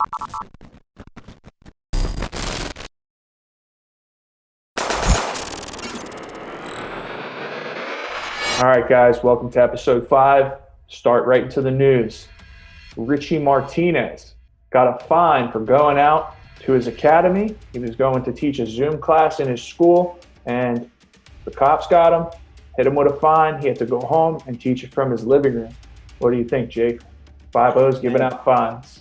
All right, guys, welcome to episode 5. Start right into the news. Richie Martinez got a fine for going out to his academy. He was going to teach a Zoom class in his school, and the cops got him, hit him with a fine. He had to go home and teach it from his living room. What do you think, Jake? 5-0's giving out fines.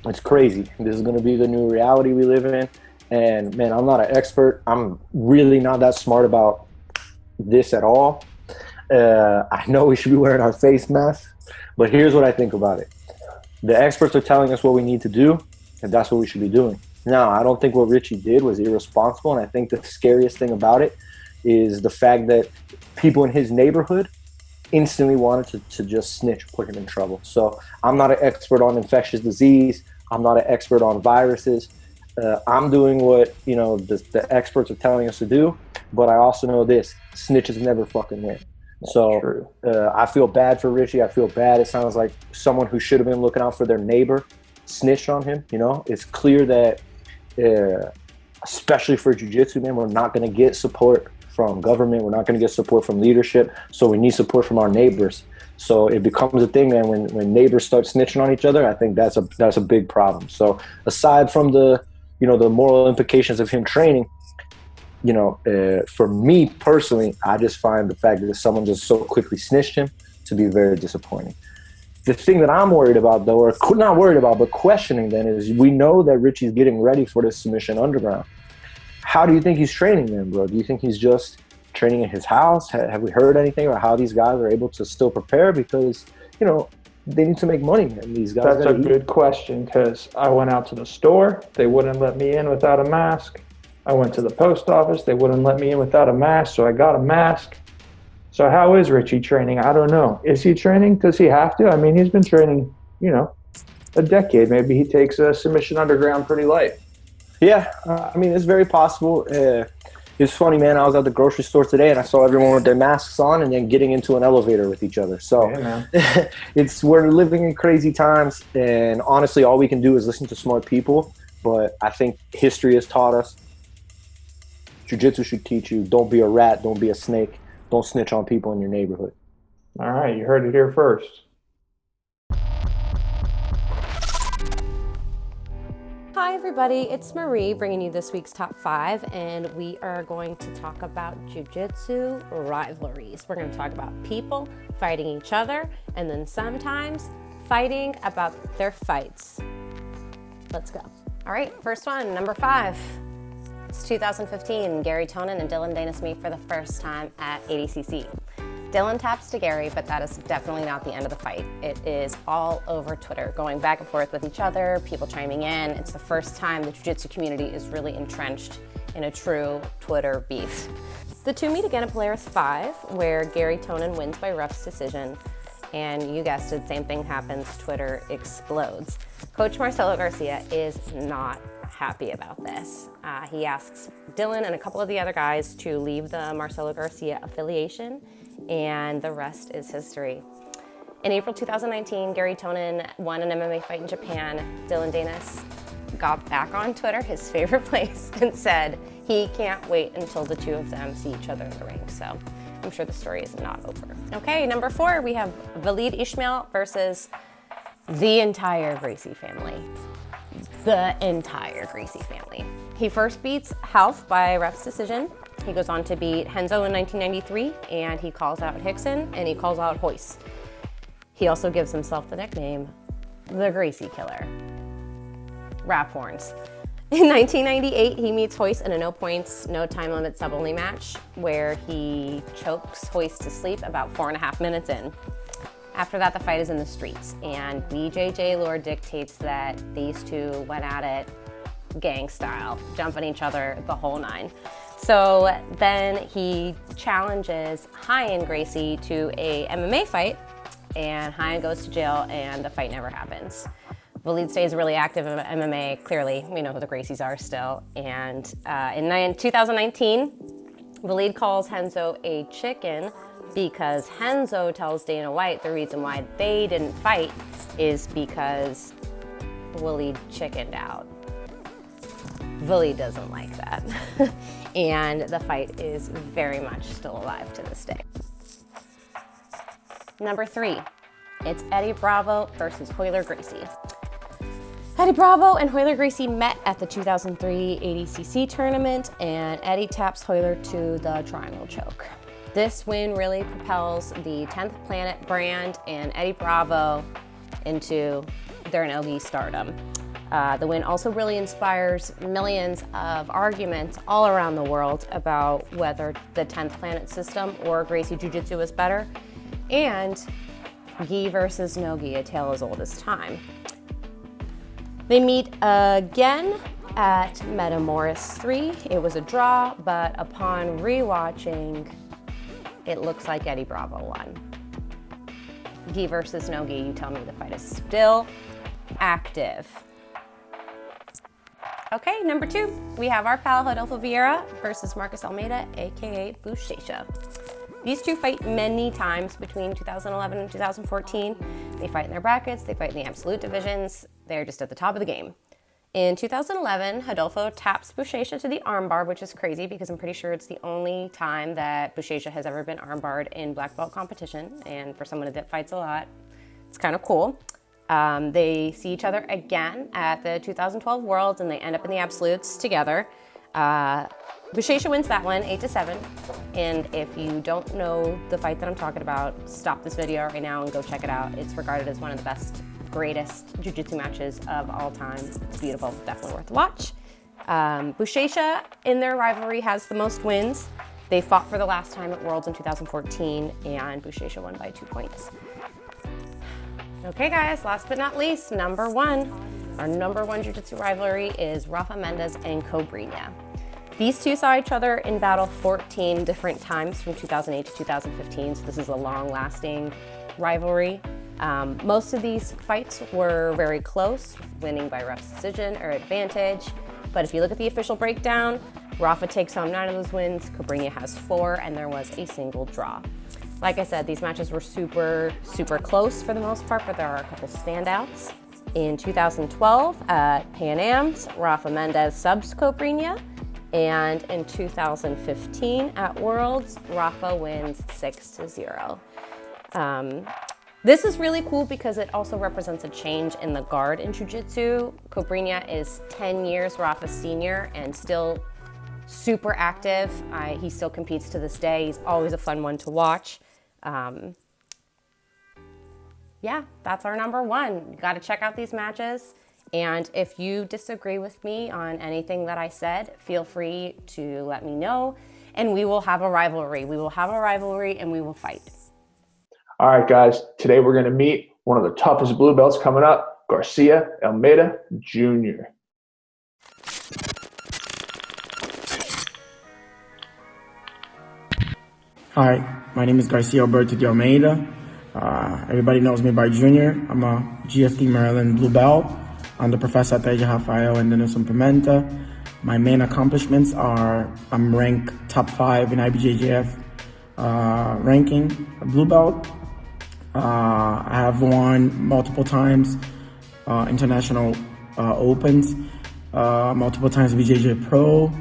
It's crazy. This is going to be the new reality we live in. And, man, I'm not an expert. I'm really not that smart about this at all. I know we should be wearing our face masks, but here's what I think about it. The experts are telling us what we need to do, and that's what we should be doing. Now, I don't think what Richie did was irresponsible, and I think the scariest thing about it is the fact that people in his neighborhood instantly wanted to just snitch, put him in trouble. So I'm not an expert on infectious disease. I'm not an expert on viruses. I'm doing what the experts are telling us to do, but I also know this: snitches never fucking win. So I feel bad for Richie. I feel bad. It sounds like someone who should have been looking out for their neighbor snitched on him. It's clear that, especially for jiu-jitsu, man, we're not going to get support from government. We're not going to get support from leadership. So we need support from our neighbors. So it becomes a thing, man. When neighbors start snitching on each other, I think that's a big problem. So aside from the moral implications of him training, for me personally, I just find the fact that someone just so quickly snitched him to be very disappointing. The thing that I'm worried about, though, or not worried about, but questioning then, is we know that Richie's getting ready for this submission underground. How do you think he's training then, bro? Do you think he's just training in his house? Have we heard anything about how these guys are able to still prepare? Because, they need to make money, man. These guys. That's a good question, because I went out to the store. They wouldn't let me in without a mask. I went to the post office. They wouldn't let me in without a mask, so I got a mask. So how is Richie training? I don't know. Is he training? Does he have to? I mean, he's been training, a decade. Maybe he takes a submission underground pretty light. Yeah, it's very possible. It's funny, man. I was at the grocery store today, and I saw everyone with their masks on and then getting into an elevator with each other. So we're living in crazy times, and honestly, all we can do is listen to smart people. But I think history has taught us, jiu-jitsu should teach you, don't be a rat, don't be a snake, don't snitch on people in your neighborhood. All right, you heard it here first. Hi everybody, it's Marie bringing you this week's top 5, and we are going to talk about jiu-jitsu rivalries. We're going to talk about people fighting each other, and then sometimes fighting about their fights. Let's go. All right, first one, number 5. It's 2015. Gary Tonin and Dylan Danis meet for the first time at ADCC. Dylan taps to Gary, but that is definitely not the end of the fight. It is all over Twitter, going back and forth with each other, people chiming in. It's the first time the jiu-jitsu community is really entrenched in a true Twitter beef. The two meet again at Polaris 5, where Gary Tonin wins by ref's decision. And you guessed it, same thing happens, Twitter explodes. Coach Marcelo Garcia is not happy about this. He asks Dylan and a couple of the other guys to leave the Marcelo Garcia affiliation, and the rest is history. In April 2019, Gary Tonin won an MMA fight in Japan. Dylan Danis got back on Twitter, his favorite place, and said he can't wait until the two of them see each other in the ring. So I'm sure the story is not over. Okay, number 4, we have Valid Ismail versus the entire Gracie family. The entire Gracie family. He first beats Half by ref's decision. He goes on to beat Henzo in 1993, and he calls out Hickson, and he calls out Hoyce. He also gives himself the nickname, the Gracie Killer. Rap horns. In 1998, he meets Hoyce in a no points, no time limit sub-only match, where he chokes Hoyce to sleep about 4.5 minutes in. After that, the fight is in the streets, and BJJ lore dictates that these two went at it gang style, jumping each other, the whole 9. So then he challenges Hyan Gracie to a MMA fight, and Hyan goes to jail, and the fight never happens. Valid stays really active in MMA. Clearly, we know who the Gracies are still. And in 2019, Valid calls Henzo a chicken because Henzo tells Dana White the reason why they didn't fight is because Willie chickened out. Willie doesn't like that. And the fight is very much still alive to this day. Number 3, it's Eddie Bravo versus Royler Gracie. Eddie Bravo and Royler Gracie met at the 2003 ADCC tournament, and Eddie taps Royler to the triangle choke. This win really propels the 10th Planet brand and Eddie Bravo into their no-gi stardom. The win also really inspires millions of arguments all around the world about whether the 10th Planet system or Gracie Jiu-Jitsu is better, and gi versus no-gi, a tale as old as time. They meet again at Metamoris 3. It was a draw, but upon rewatching, it looks like Eddie Bravo won. Gi versus no-gi, you tell me the fight is still active. Okay, number 2, we have our pal Rodolfo Vieira versus Marcus Almeida, aka Buchecha. These two fight many times between 2011 and 2014. They fight in their brackets, they fight in the absolute divisions. They're just at the top of the game. In 2011, Rodolfo taps Buchecha to the armbar, which is crazy because I'm pretty sure it's the only time that Buchecha has ever been armbarred in black belt competition. And for someone that fights a lot, it's kind of cool. They see each other again at the 2012 Worlds and they end up in the absolutes together. Buchecha wins that one 8-7. And if you don't know the fight that I'm talking about, stop this video right now and go check it out. It's regarded as one of the best, greatest jiu-jitsu matches of all time. It's beautiful, definitely worth a watch. Buchecha in their rivalry has the most wins. They fought for the last time at Worlds in 2014 and Buchecha won by 2 points. Okay guys, last but not least, number 1. Our number 1 jiu-jitsu rivalry is Rafa Mendes and Cobrinha. These two saw each other in battle 14 different times from 2008 to 2015, so this is a long-lasting rivalry. Most of these fights were very close, winning by ref's decision or advantage, but if you look at the official breakdown, Rafa takes home 9 of those wins, Cobrinha has 4, and there was a single draw. Like I said, these matches were super close for the most part, but there are a couple standouts. In 2012 at Pan Am's, Rafa Mendes subs Cobrinha, and in 2015 at Worlds, Rafa wins 6-0. This is really cool because it also represents a change in the guard in Jiu-Jitsu. Cobrinha is 10 years Rafa's senior and still super active. He still competes to this day. He's always a fun one to watch. Yeah, that's our number 1. You got to check out these matches. And if you disagree with me on anything that I said, feel free to let me know and we will have a rivalry. We will have a rivalry and we will fight. All right, guys. Today we're going to meet one of the toughest blue belts coming up, Garcia Almeida Jr. Hi, my name is Garcia Alberto de Almeida. Everybody knows me by Junior. I'm a GFT Maryland blue belt. I'm the professor at Teja Rafael and Denilson Pimenta. My main accomplishments are I'm ranked top 5 in IBJJF ranking, a blue belt. I have won multiple times international opens, multiple times BJJ Pro,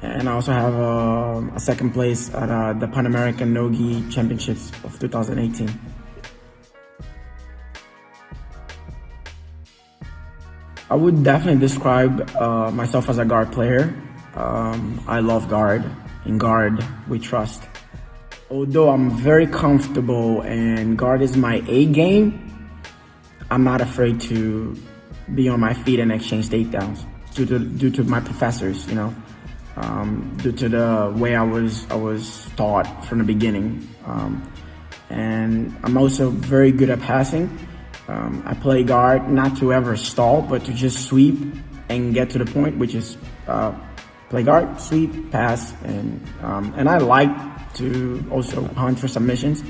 and I also have a second place at the Pan American No-Gi Championships of 2018. I would definitely describe myself as a guard player. I love guard. In guard, we trust. Although I'm very comfortable and guard is my A game, I'm not afraid to be on my feet and exchange takedowns due to my professors, you know, due to the way I was taught from the beginning. And I'm also very good at passing. I play guard not to ever stall, but to just sweep and get to the point, which is play guard, sweep, pass, and I like to also hunt for submissions.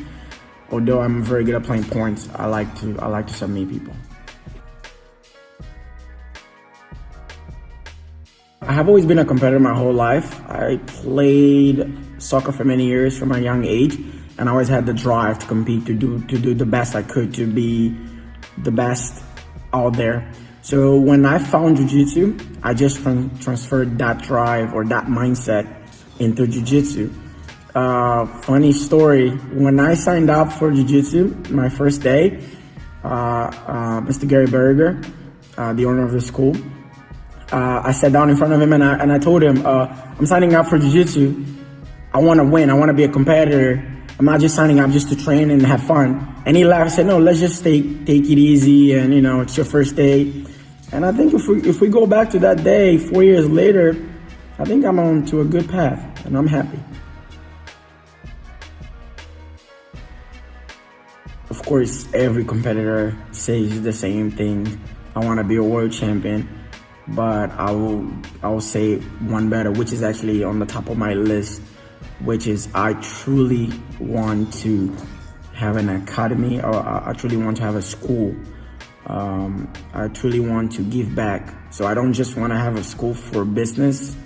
Although I'm very good at playing points, I like to submit people. I have always been a competitor my whole life. I played soccer for many years from a young age, and I always had the drive to compete, to do the best I could, to be the best out there. So when I found jiu-jitsu, I just transferred that drive or that mindset into jiu-jitsu. Funny story, when I signed up for jiu-jitsu, my first day, Mr. Gary Berger, the owner of the school, I sat down in front of him and I told him, I'm signing up for jiu-jitsu. I want to win. I want to be a competitor. I'm not just signing up just to train and have fun. And he laughed and said, no, let's just take it easy. And, it's your first day. And I think if we go back to that day 4 years later, I think I'm on to a good path and I'm happy. Of course, every competitor says the same thing. I want to be a world champion, but I will say one better, which is actually on the top of my list, which is I truly want to have an academy, or I truly want to have a school. I truly want to give back. So I don't just want to have a school for business,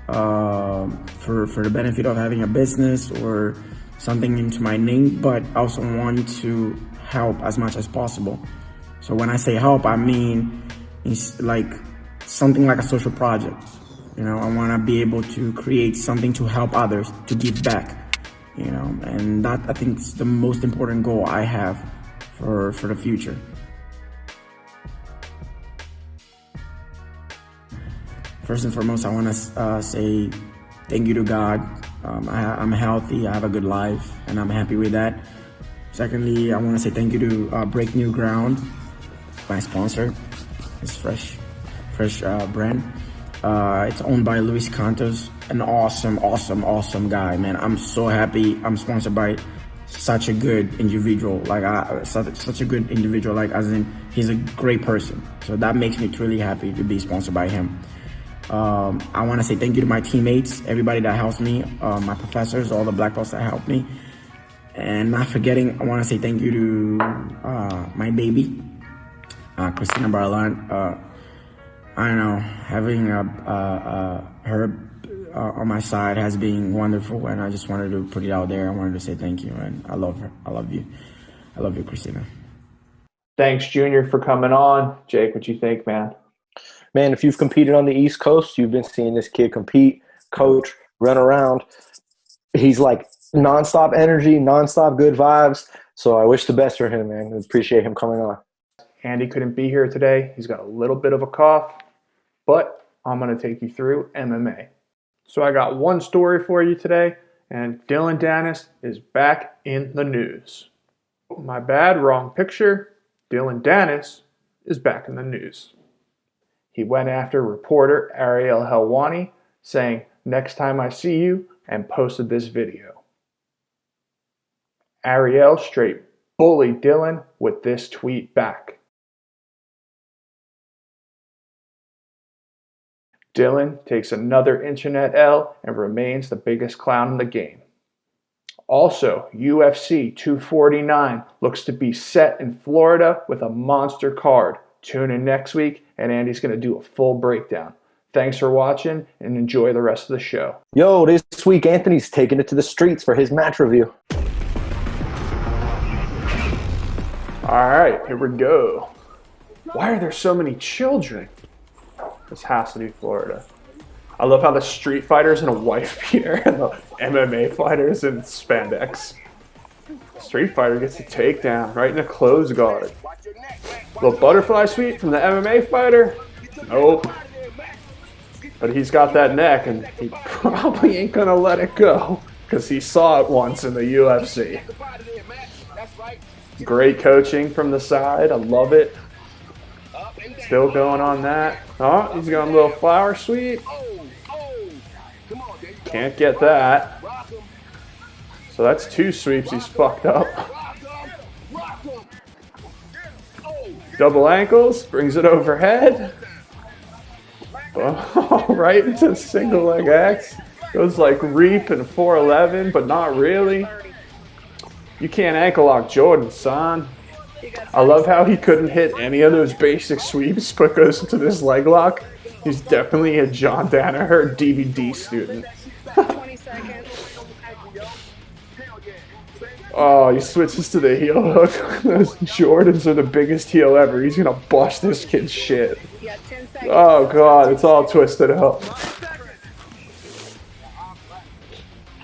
for the benefit of having a business or something into my name, but I also want to help as much as possible. So when I say help, I mean it's like something like a social project. I want to be able to create something to help others, to give back, and that I think is the most important goal I have for the future. First and foremost, I want to say thank you to God. I'm healthy, I have a good life, and I'm happy with that. Secondly, I want to say thank you to Break New Ground, my sponsor. It's fresh brand. It's owned by Luis Cantos, an awesome guy, man. I'm so happy I'm sponsored by such a good individual, such a good individual, as in he's a great person. So that makes me truly happy to be sponsored by him. I want to say thank you to my teammates, everybody that helps me, my professors, all the black belts that helped me. And not forgetting, I want to say thank you to my baby, Christina Barlan. I don't know, having her on my side has been wonderful, and I just wanted to put it out there. I wanted to say thank you, and I love her. I love you. I love you, Christina. Thanks, Junior, for coming on. Jake, what you think, man? Man, if you've competed on the East Coast, you've been seeing this kid compete, coach, run around. He's like nonstop energy, nonstop good vibes. So I wish the best for him, man. I appreciate him coming on. Andy couldn't be here today. He's got a little bit of a cough, but I'm going to take you through MMA. So I got one story for you today, and Dylan Dennis is back in the news. My bad, wrong picture. Dylan Dennis is back in the news. He went after reporter Ariel Helwani, saying, "Next time I see you," and posted this video. Ariel straight bullied Dylan with this tweet back. Dylan takes another internet L and remains the biggest clown in the game. Also, UFC 249 looks to be set in Florida with a monster card. Tune in next week, and Andy's going to do a full breakdown. Thanks for watching, and enjoy the rest of the show. Yo, this week Anthony's taking it to the streets for his match review. All right, here we go. Why are there so many children? This has to be Florida. I love how the street fighters in a wife beater and the MMA fighters in spandex. Street fighter gets a takedown right in the close guard. Little butterfly sweep from the MMA fighter? Nope. But he's got that neck, and he probably ain't gonna let it go because he saw it once in the UFC. Great coaching from the side. I love it. Still going on that. Oh, he's got a little flower sweep. Can't get that. So that's two sweeps he's fucked up. Double ankles, brings it overhead. Oh, right into single leg X. Goes like Reap and 411, but not really. You can't ankle lock Jordan, son. I love how he couldn't hit any of those basic sweeps, but goes into this leg lock. He's definitely a John Danaher DVD student. Oh, he switches to the heel hook. Those Jordans are the biggest heel ever. He's gonna bust this kid's shit. Oh god, it's all twisted up.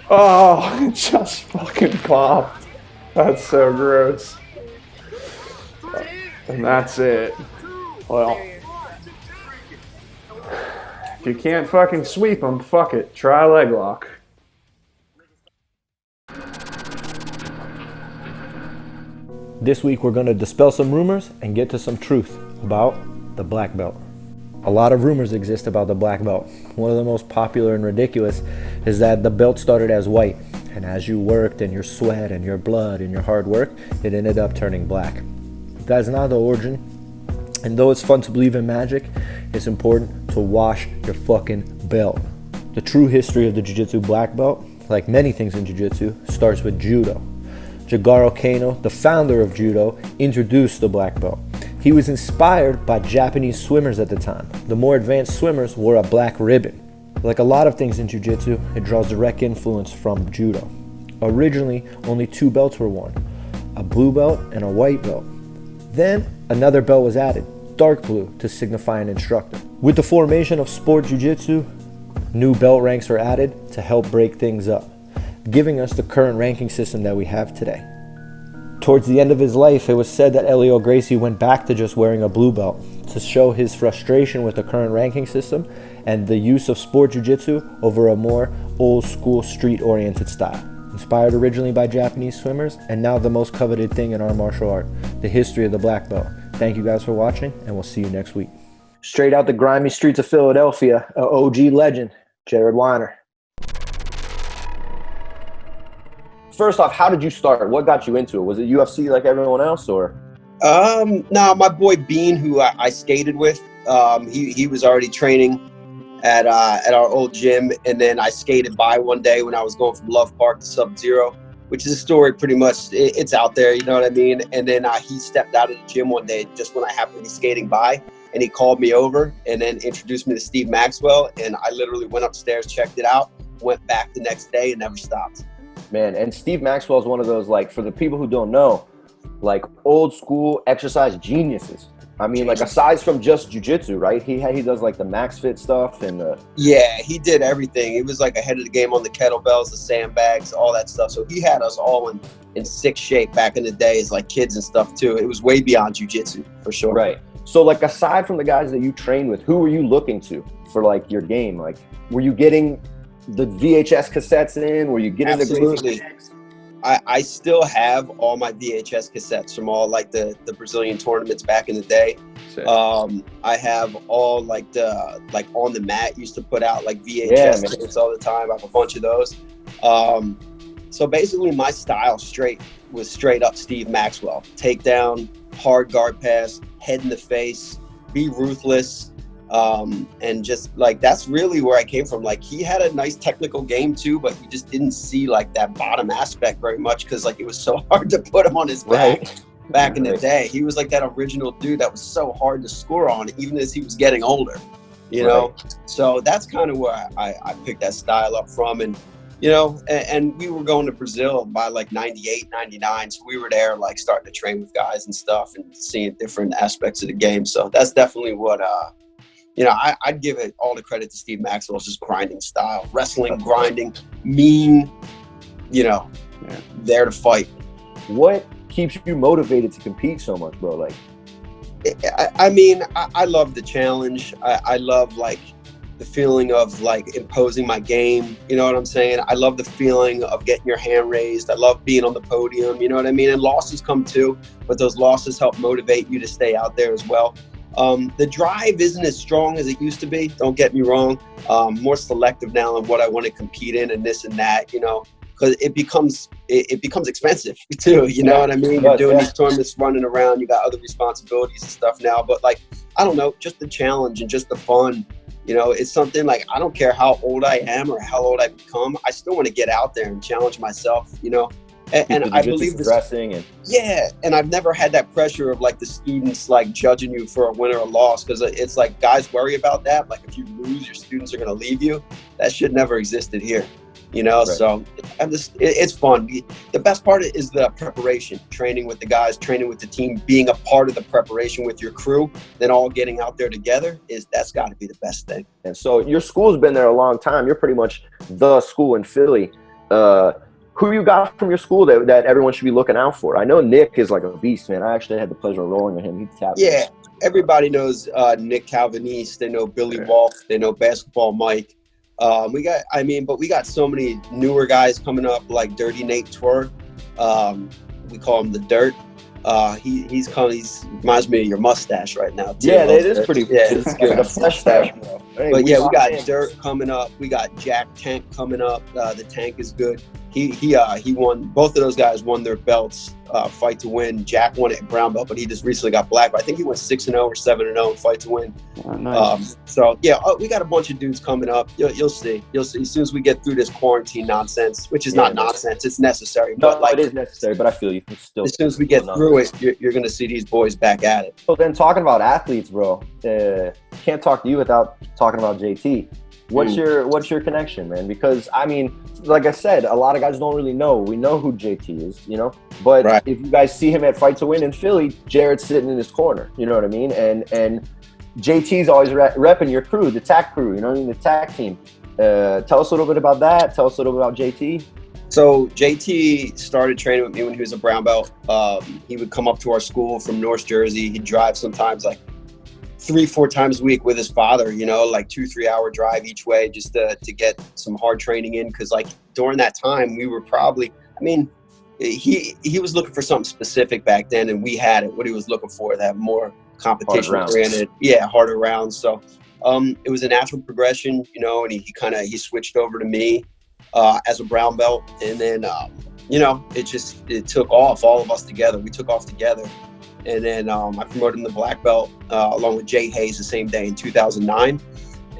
Oh, it just fucking popped. That's so gross. And that's it. Well, if you can't fucking sweep him, fuck it. Try a leg lock. This week we're going to dispel some rumors and get to some truth about the black belt. A lot of rumors exist about the black belt. One of the most popular and ridiculous is that the belt started as white, and as you worked and your sweat and your blood and your hard work, it ended up turning black. That's not the origin, and though it's fun to believe in magic, it's important to wash your fucking belt. The true history of the Jiu-Jitsu black belt, like many things in Jiu-Jitsu, starts with Judo. Jigoro Kano, the founder of Judo, introduced the black belt. He was inspired by Japanese swimmers at the time. The more advanced swimmers wore a black ribbon. Like a lot of things in Jiu-Jitsu, it draws direct influence from Judo. Originally, only 2 belts were worn, a blue belt and a white belt. Then, another belt was added, dark blue, to signify an instructor. With the formation of sport Jiu-Jitsu, new belt ranks were added to help break things up, giving us the current ranking system that we have today. Towards the end of his life, it was said that Helio Gracie went back to just wearing a blue belt to show his frustration with the current ranking system and the use of sport jiu-jitsu over a more old-school street-oriented style. Inspired originally by Japanese swimmers, and now the most coveted thing in our martial art, the history of the black belt. Thank you guys for watching, and we'll see you next week. Straight out the grimy streets of Philadelphia, a OG legend, Jared Weiner. First off, how did you start? What got you into it? Was it UFC like everyone else, or? No, my boy Bean, who I skated with, he was already training at our old gym, and then I skated by one day when I was going from Love Park to Sub-Zero, which is a story pretty much, it's out there, you know what I mean? And then he stepped out of the gym one day just when I happened to be skating by, and he called me over and then introduced me to Steve Maxwell, and I literally went upstairs, checked it out, went back the next day, and never stopped. Man, and Steve Maxwell is one of those, like, for the people who don't know, like old school exercise geniuses. I mean, like, aside from just jiu-jitsu, right? He does like the Max Fit stuff and the... Yeah, he did everything. He was like ahead of the game on the kettlebells, the sandbags, all that stuff. So he had us all in sick shape back in the days, like kids and stuff too. It was way beyond jiu-jitsu for sure. Right. So like, aside from the guys that you train with, who were you looking to for like your game? Like, were you getting the VHS cassettes in? Were you getting Absolutely. I still have all my VHS cassettes from all like the Brazilian tournaments back in the day. I have all like the On the Mat used to put out like VHS tapes all the time. I have a bunch of those. So basically my style was straight up Steve Maxwell. Takedown, hard guard pass, head in the face, be ruthless. And just like, that's really where I came from. Like, he had a nice technical game too, but you just didn't see like that bottom aspect very much because like it was so hard to put him on his back in the day. He was like that original dude that was so hard to score on even as he was getting older, you know? So that's kind of where I picked that style up from. And you know, and we were going to Brazil by like 98, 99. So we were there like starting to train with guys and stuff and seeing different aspects of the game. So that's definitely what you know, I'd give it all the credit to Steve Maxwell's just grinding style, wrestling, grinding, mean, you know, there to fight. What keeps you motivated to compete so much, bro? Like, I mean, I love the challenge. I love like the feeling of like imposing my game. You know what I'm saying? I love the feeling of getting your hand raised. I love being on the podium. You know what I mean? And losses come too, but those losses help motivate you to stay out there as well. The drive isn't as strong as it used to be. Don't get me wrong. More selective now on what I want to compete in and this and that, you know, because it becomes expensive too. You know what I mean? You're doing these tournaments, running around. You got other responsibilities and stuff now. But like, I don't know, just the challenge and just the fun. You know, it's something like, I don't care how old I am or how old I become. I still want to get out there and challenge myself, you know. And I believe this, and I've never had that pressure of like the students like judging you for a win or a loss, because it's like guys worry about that. Like if you lose, your students are going to leave you. That shit never existed here. you know. So it's fun. The best part is the preparation, training with the guys, training with the team, being a part of the preparation with your crew, then all getting out there together that's got to be the best thing. And so your school's been there a long time. You're pretty much the school in Philly. Who you got from your school that everyone should be looking out for? I know Nick is like a beast, man. I actually had the pleasure of rolling with him. Everybody knows Nick Calvinese. They know Billy Walk. They know Basketball Mike. We got so many newer guys coming up, like Dirty Nate Twer. We call him the Dirt. He reminds me of your mustache right now, too. Yeah, it is pretty. Yeah, it's good. A fresh stash, bro. Hey, but we got Dirt coming up. We got Jack Tank coming up. The Tank is good. He won. Both of those guys won their belts. Fight to Win. Jack won it at brown belt, but he just recently got black. But I think he went 6-0 or 7-0 in Fight to Win. Oh, nice. We got a bunch of dudes coming up. You'll see. As soon as we get through this quarantine nonsense, which is not nonsense, it's necessary. No, it is necessary. But I feel you. Still, as soon as we get through it, you're going to see these boys back at it. So then, talking about athletes, bro, can't talk to you without talking about JT. What's your connection, man? Because I mean, like I said, a lot of guys don't really know. We know who JT is, you know. But if you guys see him at Fight to Win in Philly, Jared's sitting in his corner. You know what I mean? And JT's always repping your crew, the TAC crew. You know what I mean? The TAC team. Tell us a little bit about that. Tell us a little bit about JT. So JT started training with me when he was a brown belt. He would come up to our school from North Jersey. He'd drive sometimes like 3-4 times a week with his father, you know, like 2-3 hour drive each way just to get some hard training in. Cause like during that time we were probably, he was looking for something specific back then and we had it, what he was looking for, that more competition oriented, harder rounds. So it was a natural progression, you know, and he switched over to me as a brown belt. And then, it took off, all of us together. We took off together. And then I promoted him to black belt along with Jay Hayes the same day in 2009.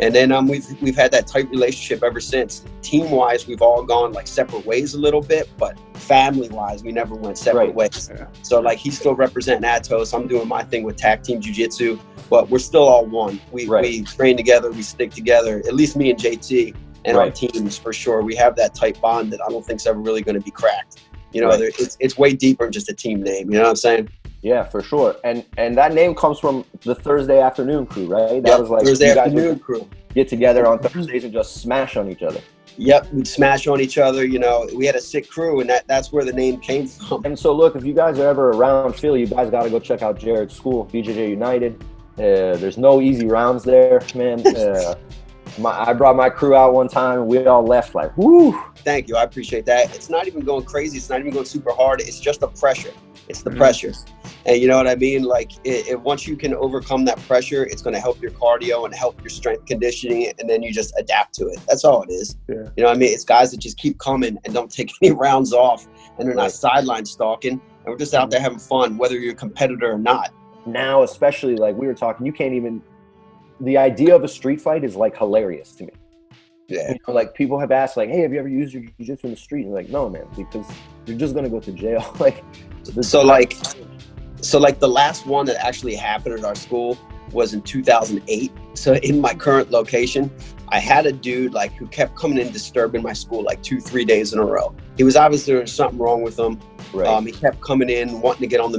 And then we've had that tight relationship ever since. Team-wise, we've all gone like separate ways a little bit, but family-wise, we never went separate ways. Yeah. So like he's still representing Atos. I'm doing my thing with tag team jiu-jitsu, but we're still all one. We train together, we stick together, at least me and JT and our teams for sure. We have that tight bond that I don't think's ever really going to be cracked. You know, it's way deeper than just a team name. You know what I'm saying? Yeah, for sure. And that name comes from the Thursday afternoon crew, right? That was like Thursday afternoon crew. Get together on Thursdays and just smash on each other. Yep, we'd smash on each other. You know, we had a sick crew, and that's where the name came from. And so, look, if you guys are ever around Philly, you guys got to go check out Jared's school, BJJ United. There's no easy rounds there, man. I brought my crew out one time, and we all left like, whoo. Thank you. I appreciate that. It's not even going crazy. It's not even going super hard. It's just the pressure. It's the pressure. And you know what I mean? Like once you can overcome that pressure, it's going to help your cardio and help your strength conditioning. And then you just adapt to it. That's all it is. Yeah. You know what I mean? It's guys that just keep coming and don't take any rounds off. And they're not sideline stalking. And we're just out there having fun, whether you're a competitor or not. Now, especially like we were talking, you can't even, the idea of a street fight is like hilarious to me. Yeah. You know, like people have asked like, hey, have you ever used your jiu-jitsu in the street? And like, no, man, because you're just going to go to jail. So the last one that actually happened at our school was in 2008. So in my current location, I had a dude like who kept coming in disturbing my school like 2-3 days in a row. He was obviously there was something wrong with him. Right. He kept coming in, wanting to get on the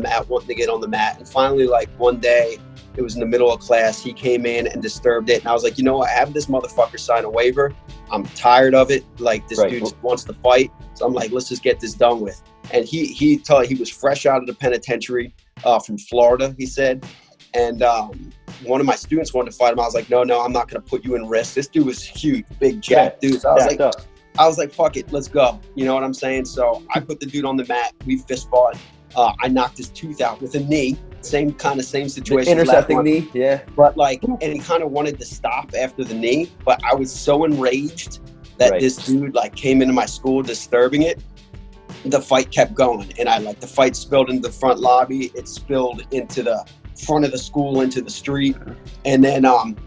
mat. And finally, like one day, it was in the middle of class. He came in and disturbed it. And I was like, you know what? I have this motherfucker sign a waiver. I'm tired of it. Like this dude just wants to fight. So I'm like, let's just get this done with. And he was fresh out of the penitentiary from Florida, he said. And one of my students wanted to fight him. I was like, no, I'm not going to put you in risk. This dude was huge, big jack dude. So I was like, fuck it, let's go. You know what I'm saying? So I put the dude on the mat. We fist fought. I knocked his tooth out with a knee. Same situation. The intercepting knee, yeah. But and he kind of wanted to stop after the knee. But I was so enraged that this dude came into my school disturbing it. The fight kept going, and the fight spilled into the front lobby. It spilled into the front of the school, into the street, and then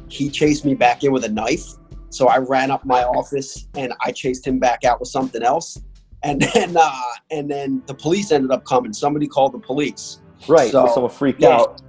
he chased me back in with a knife. So I ran up my office and I chased him back out with something else. And then the police ended up coming. Somebody called the police. Right. So someone freaked out.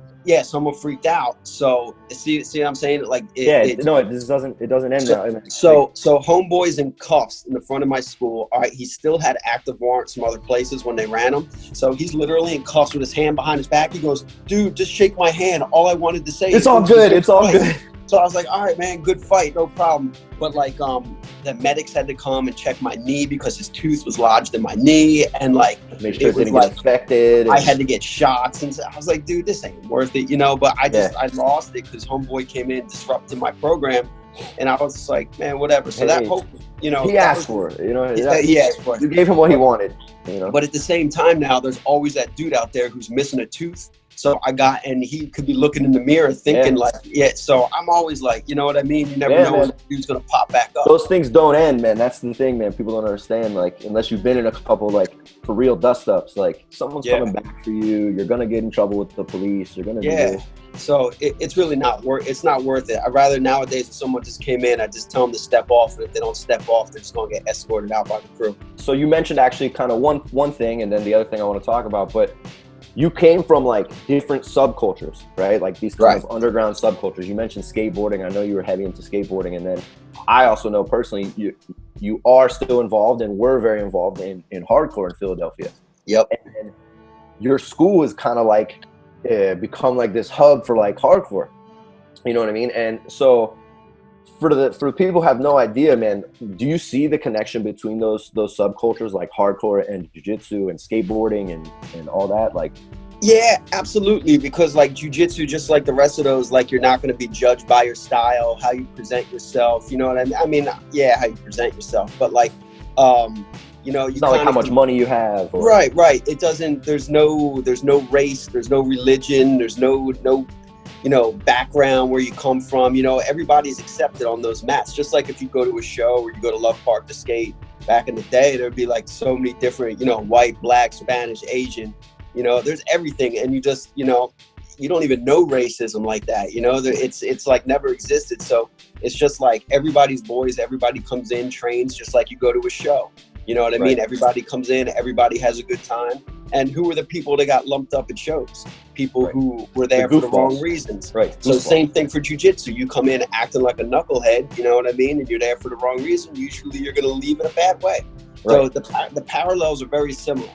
someone freaked out. So see what I'm saying? Like, it doesn't end now. So homeboy's in cuffs in the front of my school. All right, he still had active warrants from other places when they ran him. So he's literally in cuffs with his hand behind his back. He goes, dude, just shake my hand. All I wanted to say is, it's all good. It's all good. So I was like, all right, man, good fight, no problem. But like, the medics had to come and check my knee because his tooth was lodged in my knee, and like, make sure it didn't get infected. I had to get shots, and I was like, dude, this ain't worth it, you know. But I lost it because homeboy came in, disrupted my program, and I was just like, man, whatever. So that hope, you know, he asked for it, you know. He asked for it. You gave him what he wanted, you know. But at the same time, now there's always that dude out there who's missing a tooth. So and he could be looking in the mirror thinking so I'm always like, you know what I mean? You never know when the dude's going to pop back up. Those things don't end, man. That's the thing, man. People don't understand, like, unless you've been in a couple, like, for real dust-ups, like, someone's coming back for you. You're going to get in trouble with the police. You're going to do this. So it's really not worth it. I'd rather nowadays if someone just came in, I just tell them to step off. And if they don't step off, they're just going to get escorted out by the crew. So you mentioned actually kind of one thing, and then the other thing I want to talk about, but you came from like different subcultures, right? Like these kind of underground subcultures. You mentioned skateboarding. I know you were heavy into skateboarding. And then I also know personally, you are still involved and were very involved in hardcore in Philadelphia. Yep. And your school is kind of like become like this hub for like hardcore. You know what I mean? And so for the people who have no idea, man, do you see the connection between those subcultures like hardcore and jiu-jitsu and skateboarding and all that? Like, yeah, absolutely. Because like jiu-jitsu, just like the rest of those, like you're not going to be judged by your style, how you present yourself. You know what I mean? I mean, yeah, how you present yourself. But like, you know, it's not like how much money you have. Or... Right. It doesn't. There's no race. There's no religion. There's no you know, background, where you come from. You know, everybody's accepted on those mats. Just like if you go to a show or you go to Love Park to skate back in the day, there'd be like so many different, you know, white, black, Spanish, Asian, you know, there's everything. And you just, you know, you don't even know racism like that. You know, it's like never existed. So it's just like everybody's boys, everybody comes in, trains, just like you go to a show. You know what I mean? Everybody comes in, everybody has a good time. And who were the people that got lumped up at shows? People who were there for the wrong reasons. Right. So same thing for jiu-jitsu. You come in acting like a knucklehead, you know what I mean? And you're there for the wrong reason. Usually you're going to leave in a bad way. Right. So the parallels are very similar,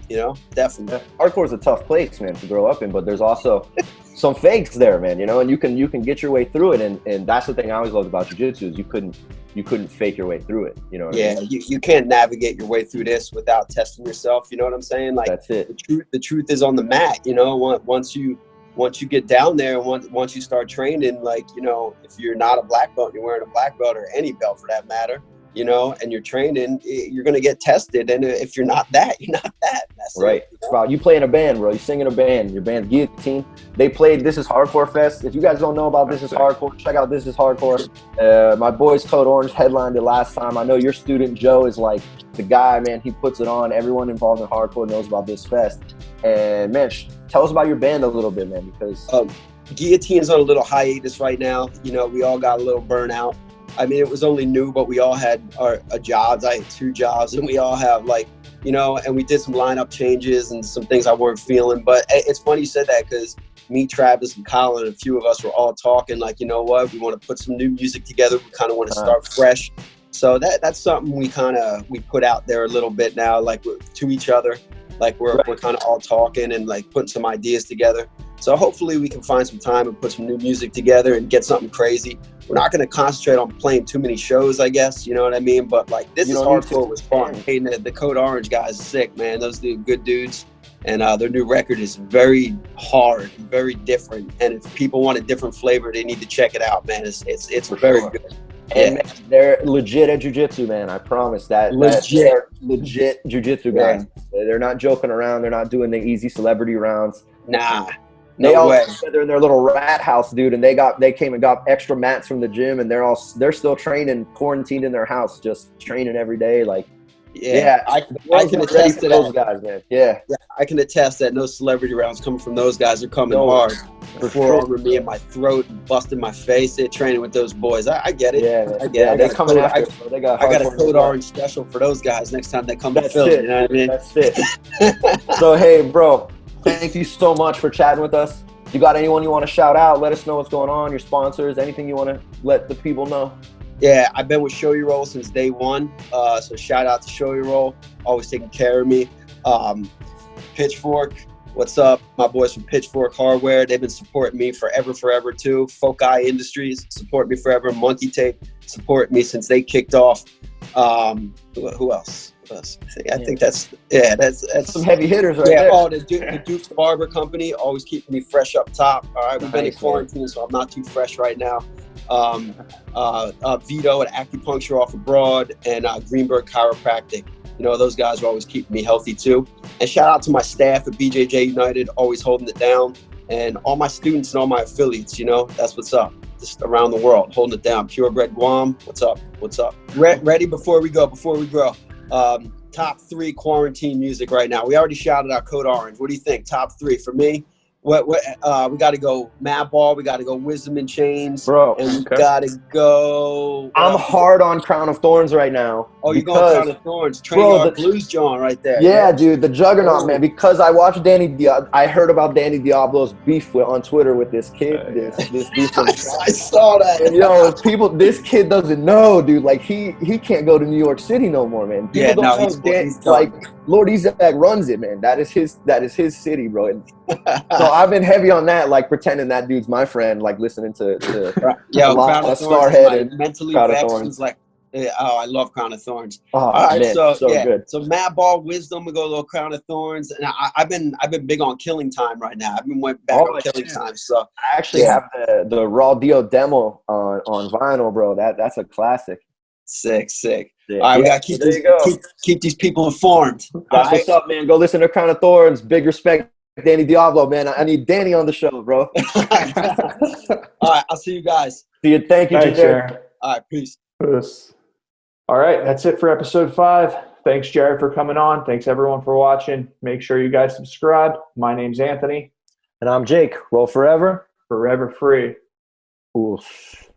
you know, definitely. Yeah. Hardcore is a tough place, man, to grow up in, but there's also some fakes there, man, you know, and you can get your way through it. And that's the thing I always loved about jiu-jitsu is you couldn't fake your way through it. You know what I mean? You can't navigate your way through this without testing yourself. You know what I'm saying? Like, that's it. The truth is on the mat. You know, once you get down there, once you start training, like, you know, if you're not a black belt, you're wearing a black belt or any belt for that matter, you know, and you're training, you're going to get tested. And if you're not that, you're not that. That's right. It, you know? Bro, you play in a band, bro. You sing in a band. Your band's Guillotine. They played This Is Hardcore Fest. If you guys don't know about This Is Hardcore, check out This Is Hardcore. My boys Code Orange headlined it last time. I know your student Joe is like the guy, man. He puts it on. Everyone involved in hardcore knows about this fest. And man, tell us about your band a little bit, man, because Guillotine's on a little hiatus right now. You know, we all got a little burnout. I mean, it was only new, but we all had our jobs. I had 2 jobs, and we all have, like, you know, and we did some lineup changes and some things I weren't feeling. But it's funny you said that, because me, Travis, and Colin, and a few of us were all talking like, you know what, we want to put some new music together. We kind of want to start fresh. So that's something we put out there a little bit now, like to each other. Like we're kind of all talking and like putting some ideas together. So hopefully we can find some time and put some new music together and get something crazy. We're not going to concentrate on playing too many shows, I guess. You know what I mean? But like This Is Hardcore was fun. Hey, the Code Orange guys are sick, man. Those are good dudes. And their new record is very hard, very different. And if people want a different flavor, they need to check it out, man. It's very good. And man, they're legit at jiu-jitsu, man. I promise that. They're legit jiu-jitsu guys. They're not joking around. They're not doing the easy celebrity rounds. Nah. They all got together in their little rat house, dude, and they came and got extra mats from the gym, and they're still training, quarantined in their house, just training every day. Like, I can attest to those guys, man. Yeah, I can attest that no celebrity rounds coming from those guys are coming hard. Over me in my throat and busting my face. They're training with those boys. I get it. Yeah, I get it. They're coming after. I got a Code Orange special for those guys next time they come to Philly. You know what I mean? That's it. So hey, bro. Thank you so much for chatting with us. You got anyone you want to shout out? Let us know what's going on, your sponsors, anything you want to let the people know. Yeah, I've been with Show Your Roll since day one. So shout out to Show Your Roll, always taking care of me. Pitchfork, what's up? My boys from Pitchfork Hardware, they've been supporting me forever too. Foci Industries, support me forever. Monkey Tape, support me since they kicked off. Who else? I think that's some heavy hitters right there. Yeah, the Duke's Barber Company, always keeping me fresh up top. All right, we've been in quarantine, so I'm not too fresh right now. Vito at Acupuncture off abroad, and Greenberg Chiropractic. You know, those guys are always keeping me healthy too. And shout out to my staff at BJJ United, always holding it down, and all my students and all my affiliates. You know, that's what's up. Just around the world, holding it down. Purebred Guam, what's up? Ready before we go, before we grow. Top 3 quarantine music right now. We already shouted out Code Orange. What do you think? Top 3 for me. We got to go Madball. We got to go Wisdom in Chains, bro. And we got to go. I'm hard on Crown of Thorns right now. Oh, you're going Crown of Thorns, Trademark Blues John right there. Yeah, dude, the juggernaut, man. Because I watched I heard about Danny Diablo's beef on Twitter with this kid. This beef. I saw that. And, this kid doesn't know, dude. Like he can't go to New York City no more, man. People don't know he's like Lord Ezek runs it, man. That is his city, bro. And so I've been heavy on that, like pretending that dude's my friend, like listening to Crown of Thorns, Starhead, mentally Crown vexed. of Thorns. Like, I love Crown of Thorns. Oh, all right, man, so good. So Madball, Wisdom, we go a little Crown of Thorns, and I've been big on Killing Time right now. I've been went back on Killing Time. So I actually have the Raw Dio demo on vinyl, bro. That's a classic. Sick. All right, we gotta keep these people informed. That's what's up, man. Go listen to Crown of Thorns. Big respect, Danny Diablo, man. I need Danny on the show, bro. All right, I'll see you guys. See you. Thank you, Jared. All right, peace. All right, that's it for episode 5. Thanks, Jared, for coming on. Thanks, everyone, for watching. Make sure you guys subscribe. My name's Anthony. And I'm Jake. Roll forever. Forever free. Oof.